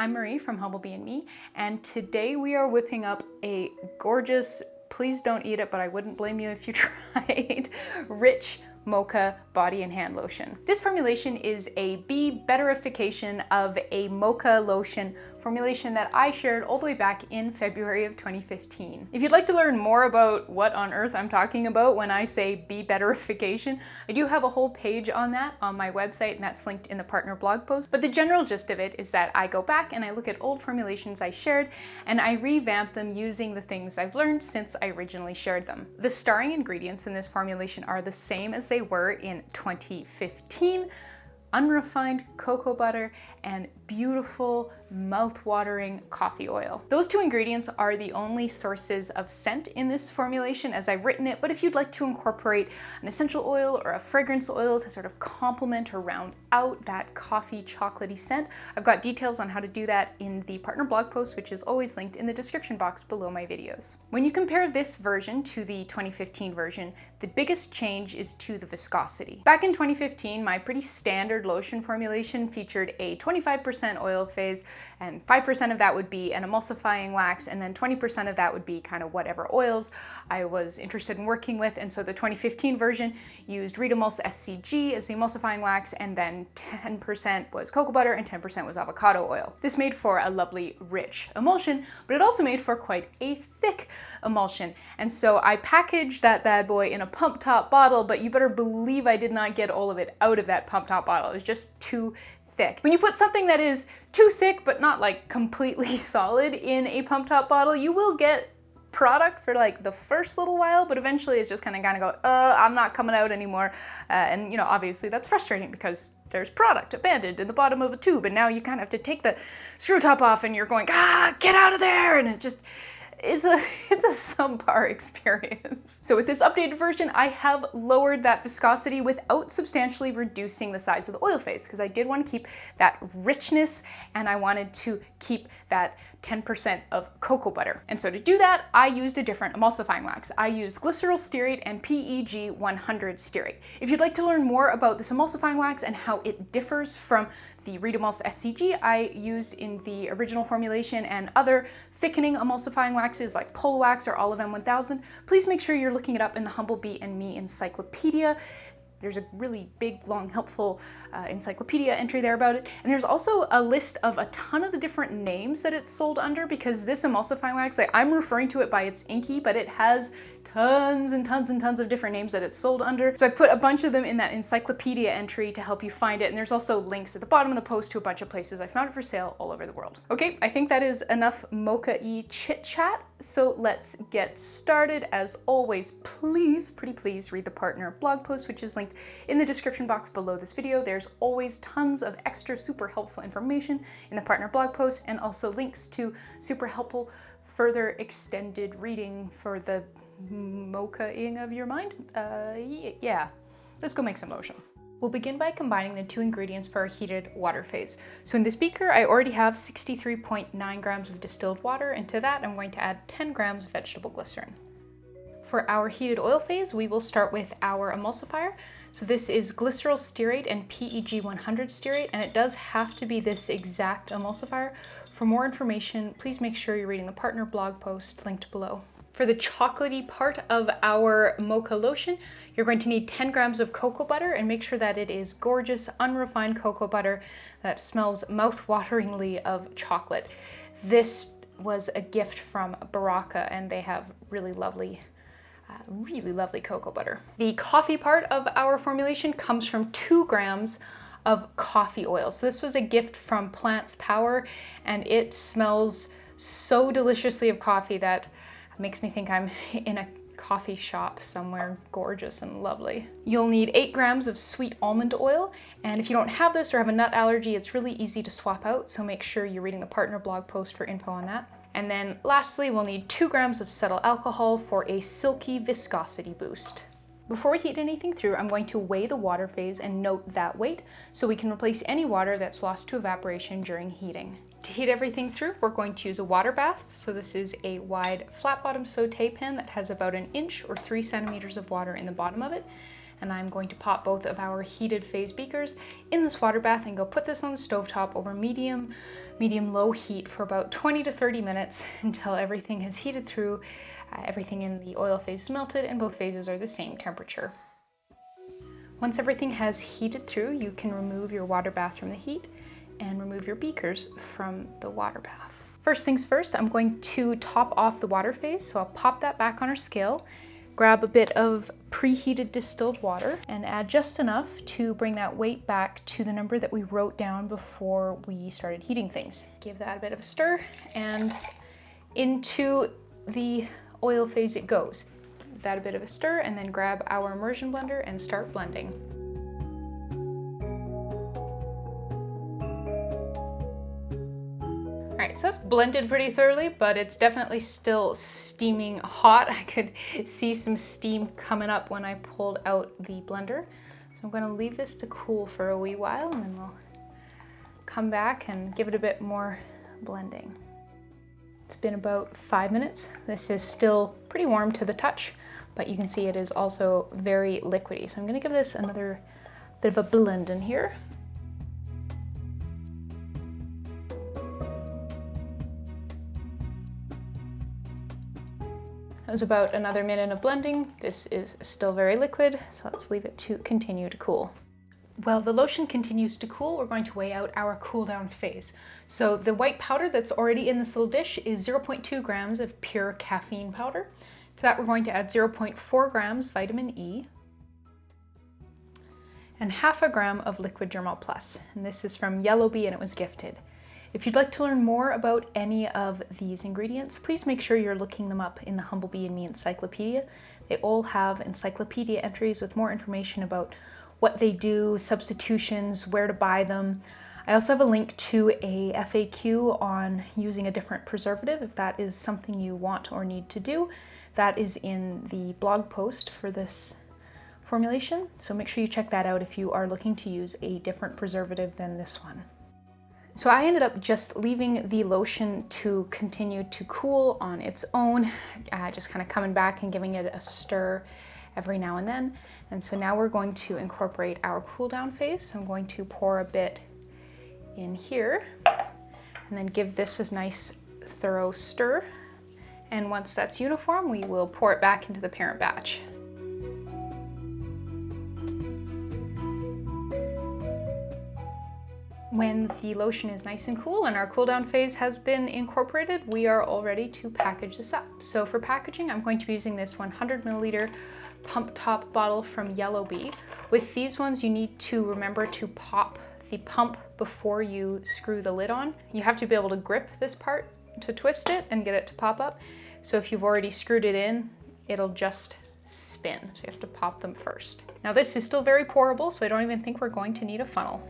I'm Marie from Humblebee and Me, and today we are whipping up a gorgeous, please don't eat it, but I wouldn't blame you if you tried, rich Mocha body and hand lotion. This formulation is a bee betterification of a Mocha lotion formulation that I shared all the way back in February of 2015. If you'd like to learn more about what on earth I'm talking about when I say bee betterification, I do have a whole page on that on my website, and that's linked in the partner blog post. But the general gist of it is that I go back and I look at old formulations I shared and I revamp them using the things I've learned since I originally shared them. The starring ingredients in this formulation are the same as they were in 2015. Unrefined cocoa butter and beautiful mouth-watering coffee oil. Those two ingredients are the only sources of scent in this formulation as I've written it, but if you'd like to incorporate an essential oil or a fragrance oil to sort of complement or round out that coffee chocolatey scent, I've got details on how to do that in the partner blog post, which is always linked in the description box below my videos. When you compare this version to the 2015 version, the biggest change is to the viscosity. Back in 2015, my pretty standard lotion formulation featured a 25% oil phase, and 5% of that would be an emulsifying wax, and then 20% of that would be kind of whatever oils I was interested in working with. And so the 2015 version used Reed Emulse SCG as the emulsifying wax, and then 10% was cocoa butter and 10% was avocado oil. This made for a lovely rich emulsion, but it also made for quite a thick emulsion. And so I packaged that bad boy in a pump top bottle, but you better believe I did not get all of it out of that pump top bottle. It was just too thick. When you put something that is too thick but not like completely solid in a pump top bottle, you will get product for like the first little while, but eventually it's just kind of go, I'm not coming out anymore. And you know, obviously that's frustrating because there's product abandoned in the bottom of a tube, and now you kind of have to take the screw top off and you're going, get out of there, and it's a subpar experience. So with this updated version, I have lowered that viscosity without substantially reducing the size of the oil phase, because I did want to keep that richness and I wanted to keep that 10% of cocoa butter. And so to do that, I used a different emulsifying wax. I used Glyceryl Stearate and PEG 100 Stearate. If you'd like to learn more about this emulsifying wax and how it differs from the Reed Emulse SCG I used in the original formulation and other thickening emulsifying waxes like Cola Wax or Olive M1000, please make sure you're looking it up in the Humblebee and Me encyclopedia. There's a really big, long, helpful encyclopedia entry there about it. And there's also a list of a ton of the different names that it's sold under, because this emulsifying wax, like, I'm referring to it by its inky, but it has tons and tons and tons of different names that it's sold under. So I put a bunch of them in that encyclopedia entry to help you find it. And there's also links at the bottom of the post to a bunch of places I found it for sale all over the world. Okay, I think that is enough mocha-y chit chat. So let's get started. As always, please, pretty please read the partner blog post, which is linked in the description box below this video. There's always tons of extra super helpful information in the partner blog post, and also links to super helpful further extended reading for the mocha-ing of your mind. Yeah, let's go make some lotion. We'll begin by combining the two ingredients for our heated water phase. So in this beaker, I already have 63.9 grams of distilled water, and to that I'm going to add 10 grams of vegetable glycerin. For our heated oil phase, we will start with our emulsifier. So this is Glyceryl Stearate and PEG 100 Stearate, and it does have to be this exact emulsifier. For more information, please make sure you're reading the partner blog post linked below. For the chocolatey part of our mocha lotion, you're going to need 10 grams of cocoa butter, and make sure that it is gorgeous, unrefined cocoa butter that smells mouth-wateringly of chocolate. This was a gift from Baraka, and they have really lovely cocoa butter. The coffee part of our formulation comes from 2 grams of coffee oil. So this was a gift from Plants Power, and it smells so deliciously of coffee that makes me think I'm in a coffee shop somewhere gorgeous and lovely. You'll need 8 grams of sweet almond oil, and if you don't have this or have a nut allergy, it's really easy to swap out, so make sure you're reading the partner blog post for info on that. And then lastly, we'll need 2 grams of cetyl alcohol for a silky viscosity boost. Before we heat anything through, I'm going to weigh the water phase and note that weight so we can replace any water that's lost to evaporation during heating. To heat everything through, we're going to use a water bath. So this is a wide flat bottom saute pan that has about 1 inch or 3 centimeters of water in the bottom of it. and I'm going to pop both of our heated phase beakers in this water bath and go put this on the stovetop over medium-low heat for about 20 to 30 minutes until everything has heated through, everything in the oil phase is melted, and both phases are the same temperature. Once everything has heated through, you can remove your water bath from the heat and remove your beakers from the water bath. First things first, I'm going to top off the water phase, so I'll pop that back on our scale, grab a bit of preheated distilled water, and add just enough to bring that weight back to the number that we wrote down before we started heating things. Give that a bit of a stir, and into the oil phase it goes. Give that a bit of a stir, and then grab our immersion blender and start blending. Alright, so that's blended pretty thoroughly, but it's definitely still steaming hot. I could see some steam coming up when I pulled out the blender. So I'm going to leave this to cool for a wee while, and then we'll come back and give it a bit more blending. It's been about 5 minutes. This is still pretty warm to the touch, but you can see it is also very liquidy. So I'm going to give this another bit of a blend in here. That was about another minute of blending. This is still very liquid, so let's leave it to continue to cool. While the lotion continues to cool, we're going to weigh out our cool down phase. So the white powder that's already in this little dish is 0.2 grams of pure caffeine powder. To that we're going to add 0.4 grams vitamin E and half a gram of liquid Germall Plus. And this is from Humblebee and it was gifted. If you'd like to learn more about any of these ingredients, please make sure you're looking them up in the Humblebee and Me encyclopedia. They all have encyclopedia entries with more information about what they do, substitutions, where to buy them. I also have a link to a FAQ on using a different preservative if that is something you want or need to do. That is in the blog post for this formulation, so make sure you check that out if you are looking to use a different preservative than this one. So I ended up just leaving the lotion to continue to cool on its own, just kind of coming back and giving it a stir every now and then. And so now we're going to incorporate our cool down phase. So I'm going to pour a bit in here and then give this a nice thorough stir. And once that's uniform, we will pour it back into the parent batch. When the lotion is nice and cool and our cool down phase has been incorporated, we are all ready to package this up. So for packaging, I'm going to be using this 100 milliliter pump top bottle from Humblebee. With these ones, you need to remember to pop the pump before you screw the lid on. You have to be able to grip this part to twist it and get it to pop up. So if you've already screwed it in, it'll just spin. So you have to pop them first. Now this is still very pourable, so I don't even think we're going to need a funnel.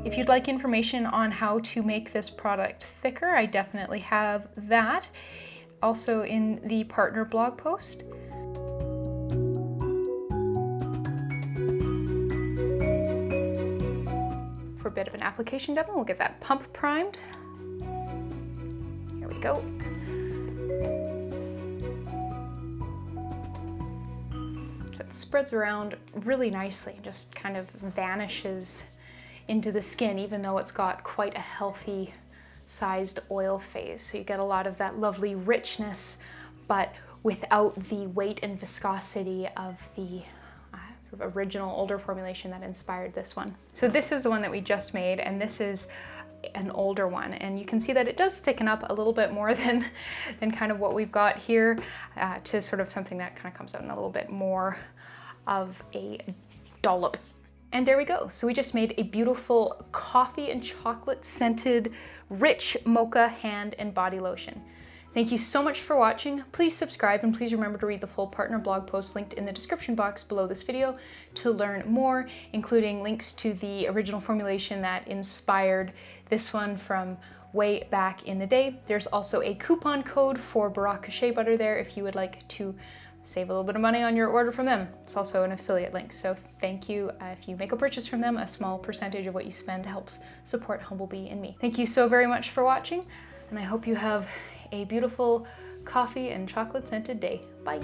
If you'd like information on how to make this product thicker, I definitely have that. Also in the partner blog post. For a bit of an application demo, we'll get that pump primed. Here we go. It spreads around really nicely, just kind of vanishes into the skin, even though it's got quite a healthy sized oil phase. So you get a lot of that lovely richness, but without the weight and viscosity of the original older formulation that inspired this one. So this is the one that we just made, and this is an older one, and you can see that it does thicken up a little bit more than kind of what we've got here, to sort of something that kind of comes out in a little bit more of a dollop. And there we go. So we just made a beautiful coffee and chocolate scented, rich mocha hand and body lotion. Thank you so much for watching. Please subscribe and please remember to read the full partner blog post linked in the description box below this video to learn more, including links to the original formulation that inspired this one from way back in the day. There's also a coupon code for Barack Shea butter there if you would like to save a little bit of money on your order from them. It's also an affiliate link, so thank you. If you make a purchase from them, a small percentage of what you spend helps support Humblebee and me. Thank you so very much for watching, and I hope you have a beautiful coffee and chocolate scented day. Bye.